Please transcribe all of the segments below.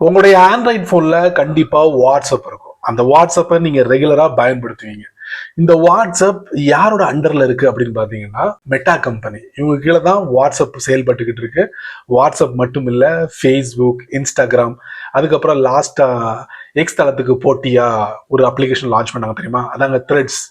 உங்களுடைய ஆண்ட்ராய்ட் போன்ல கண்டிப்பா வாட்ஸ்அப் இருக்கும். அந்த வாட்ஸ்அப்பை நீங்க ரெகுலரா பயன்படுத்துவீங்க. இந்த வாட்ஸ்அப் யாரோட அண்டர்ல இருக்கு அப்படின்னு பாத்தீங்கன்னா மெட்டா கம்பெனி. இவங்க கீழே தான் வாட்ஸ்அப் செயல்பட்டுக்கிட்டு இருக்கு. வாட்ஸ்அப் மட்டும் இல்ல, ஃபேஸ்புக், இன்ஸ்டாகிராம், அதுக்கப்புறம் லாஸ்டா எக்ஸ் தளத்துக்கு போட்டியா ஒரு அப்ளிகேஷன் லான்ச் பண்ணாங்க தெரியுமா, அதாங்க த்ரெட்ஸ்.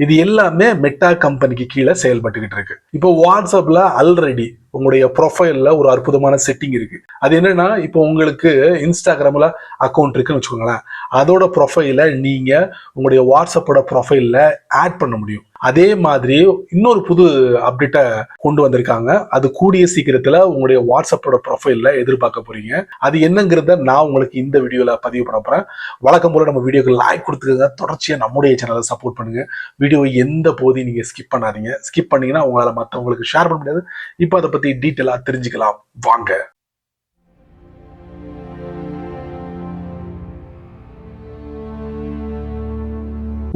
இது எல்லாமே மெட்டா கம்பெனிக்கு கீழே செயல்பட்டுக்கிட்டு இருக்கு. இப்போ வாட்ஸ்அப்ல ஆல்ரெடி உங்களுடைய ப்ரொஃபைல்ல ஒரு அற்புதமான செட்டிங் இருக்கு. அது என்னன்னா, இப்போ உங்களுக்கு இன்ஸ்டாகிராம்ல அக்கௌண்ட் இருக்குன்னு வச்சுக்கோங்களேன், அதோட ப்ரொஃபைல நீங்க உங்களுடைய வாட்ஸ்அப்போட ப்ரொஃபைல்ல ஆட் பண்ண முடியும். அதே மாதிரி இன்னொரு புது அப்டேட்டை கொண்டு வந்திருக்காங்க. அது கூடிய சீக்கிரத்துல உங்களுடைய வாட்ஸ்அப்போட ப்ரொஃபைல்ல எதிர்பார்க்க போறீங்க. அது என்னங்கிறத நான் உங்களுக்கு இந்த வீடியோல பதிவு பண்ண போறேன். வழக்கம் போல நம்ம வீடியோக்கு லைக் கொடுத்துருங்க. தொடர்ச்சியா நம்முடைய சேனலை சப்போர்ட் பண்ணுங்க. வீடியோ எந்த போதையும் நீங்க ஸ்கிப் பண்ணாதீங்க. ஸ்கிப் பண்ணீங்கன்னா உங்களால மற்றவங்களுக்கு ஷேர் பண்ண முடியாது. இப்போ அதை பத்தி டீட்டெயிலா தெரிஞ்சுக்கலாம் வாங்க.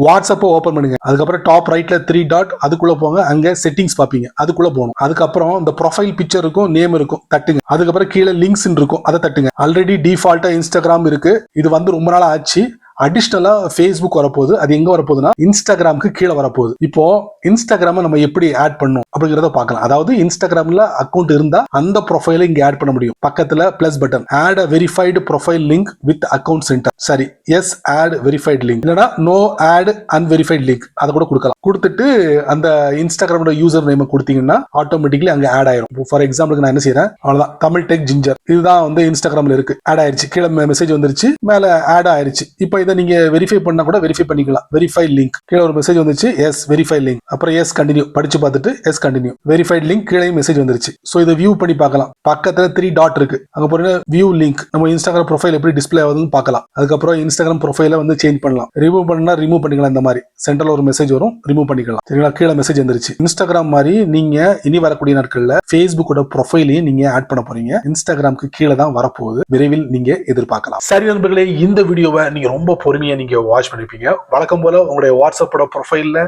வாட்ஸ்அப்பை ஓப்பன் பண்ணுங்க. அதுக்கப்புறம் டாப் ரைட்ல 3 டாட், அதுக்குள்ள போங்க. அங்க செட்டிங்ஸ் பாப்பீங்க, அதுக்குள்ள போகணும். அதுக்கப்புறம் இந்த ப்ரொஃபைல் பிக்சர் இருக்கும், நேம் இருக்கும், தட்டுங்க. அதுக்கப்புறம் கீழே லிங்க்ஸ் இருக்கும், அதை தட்டுங்க. ஆல்ரெடி டிஃபால்ட்டா இன்ஸ்டாகிராம் இருக்கு. இது வந்து ரொம்ப நாள் ஆச்சு. அடிஷ்னலா ஃபேஸ்புக் வரப்போகுது. அது எங்க வரப்போகுதுன்னா இன்ஸ்டாகிராமுக்கு கீழே வரப்போகுது. இப்போ இன்ஸ்டாகிராம நம்ம எப்படி ஆட் பண்ணணும் அப்படிங்கிறத பார்க்கலாம். அதாவது இன்ஸ்டாகிராம்ல அக்கௌண்ட் இருந்தா அந்த ப்ரொஃபைலை இங்க ஆட் பண்ண முடியும். பக்கத்துல plus button, add a verified profile link with account centre. சரி, எஸ் ஆட் வெரிஃபைட் லிங்க், இல்லைன்னா நோ ஆட் அன்வெரிஃபைட் லிங்க், அதை கூட கொடுக்கலாம். கொடுத்துட்டு அந்த இன்ஸ்டாகிராமோட யூசர் நேம் கொடுத்தீங்கன்னா ஆட்டோமேட்டிக்கலி அங்க ஆட் ஆயிரும். ஃபார் எக்ஸாம்பிளுக்கு நான் என்ன செய்யறேன், அவ்வளவுதான், தமிழ் டெக் ஜிஞ்சர், இதுதான் வந்து இன்ஸ்டாகிராம்ல இருக்கு. ஆட் ஆயிருச்சு. கீழே மெசேஜ் வந்துருச்சு, மேல ஆட் ஆயிருச்சு. இப்போ இதை நீங்க வெரிஃபை பண்ணா கூட வெரிஃபை பண்ணிக்கலாம். வெரிஃபை லிங்க், கீழே ஒரு மெசேஜ் வந்துச்சு, எஸ் வெரிஃபை லிங்க், அப்புறம் எஸ் கண்டினியூ, படிச்சு பார்த்துட்டு எஸ் கண்டினியூ, வெரிஃபைட் லிங்க், கீழே மெசேஜ் வந்துருச்சு. ஸோ இதை வியூ பண்ணி பார்க்கலாம். பக்கத்துல 3 டாட் இருக்கு, அங்க போறீங்க, வியூ லிங்க், நம்ம இன்ஸ்டாகிராம் ப்ரொஃபைல் எப்படி டிஸ்பிளே ஆகுதுன்னு பார்க்கலாம். அதுக்கப்புறம் இன்ஸ்டாகிராம் ப்ரொஃபைல வந்து சேஞ்ச் பண்ணலாம். ரிமூவ் பண்ணா ரிமூவ் பண்ணிக்கலாம். இந்த மாதிரி சென்டர்ல ஒரு மெசேஜ் வரும், ரிமூவ் பண்ணிக்கலாம். சரிங்களா, கீழே மெசேஜ் வந்துருச்சு. இன்ஸ்டாகிராம் மாதிரி நீங்க இனி வரக்கூடிய நாட்கள்ல ஃபேஸ்புக்கோட ப்ரொஃபைலையும் நீங்க ஆட் பண்ண போறீங்க. இன்ஸ்டாகிராமுக்கு கீழே தான் வரப்போகுது, விரைவில் நீங்க எதிர்பார்க்கலாம். சரி நண்பர்களே, இந்த வீடியோவை நீங்க ரொம்ப பொறுமையா நீங்க வாட்ச் பண்ணிருப்பீங்க. வழக்கம் போல உங்களுடைய வாட்ஸ்அப்போட ப்ரொஃபைல்ல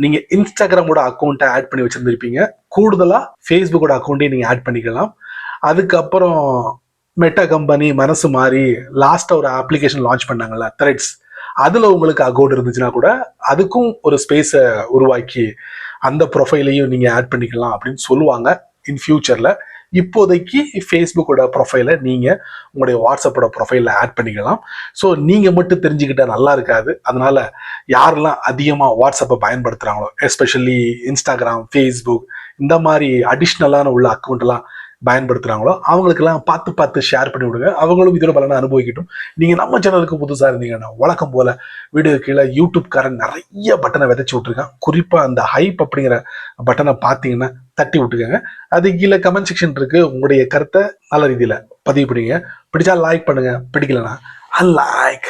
நீங்க இன்ஸ்டாகிராமோட அக்கௌண்ட்டை ஆட் பண்ணி வச்சிருந்திருப்பீங்க. கூடுதலா ஃபேஸ்புக்கோட அக்கௌண்ட்டையும் நீங்க ஆட் பண்ணிக்கலாம். அதுக்கப்புறம் மெட்டா கம்பெனி மனசு மாறி லாஸ்டா ஒரு அப்ளிகேஷன் லான்ச் பண்ணாங்கல்ல, த்ரெட்ஸ், அதுல உங்களுக்கு அக்கௌண்ட் இருந்துச்சுன்னா கூட அதுக்கும் ஒரு ஸ்பேஸை உருவாக்கி அந்த ப்ரொஃபைலையும் நீங்க ஆட் பண்ணிக்கலாம் அப்படின்னு சொல்லுவாங்க இன் ஃபியூச்சர்ல. இப்போதைக்கு ஃபேஸ்புக்கோட ப்ரொஃபைலை நீங்க உங்களுடைய வாட்ஸ்அப்போட ப்ரொஃபைல ஆட் பண்ணிக்கலாம். ஸோ நீங்க மட்டும் தெரிஞ்சுக்கிட்டா நல்லா இருக்காது. அதனால யாரெல்லாம் அதிகமா வாட்ஸ்அப்பை பயன்படுத்துறாங்களோ, எஸ்பெஷலி இன்ஸ்டாகிராம், ஃபேஸ்புக், இந்த மாதிரி அடிஷ்னலான உள்ள அக்கௌண்ட் எல்லாம் பயன்படுத்துறாங்களோ அவங்களுக்கெல்லாம் பார்த்து பார்த்து ஷேர் பண்ணி விடுங்க. அவங்களும் இதோட பலனை அனுபவிக்கட்டும். நீங்க நம்ம சேனலுக்கு புதுசா இருந்தீங்கன்னா வழக்கம் போல வீடியோ கீழே யூடியூப்காரன் நிறைய பட்டனை விதைச்சு விட்டுருக்கான். குறிப்பா அந்த ஹைப் அப்படிங்கிற பட்டனை பார்த்தீங்கன்னா தட்டி விட்டுக்கங்க. அது கீழே கமெண்ட் செக்ஷன் இருக்கு. உங்களுடைய கருத்தை நல்ல ரீதியில பதிவு பண்ணுங்க. பிடிச்சா லைக் பண்ணுங்க, பிடிக்கலன்னா அன்லைக்.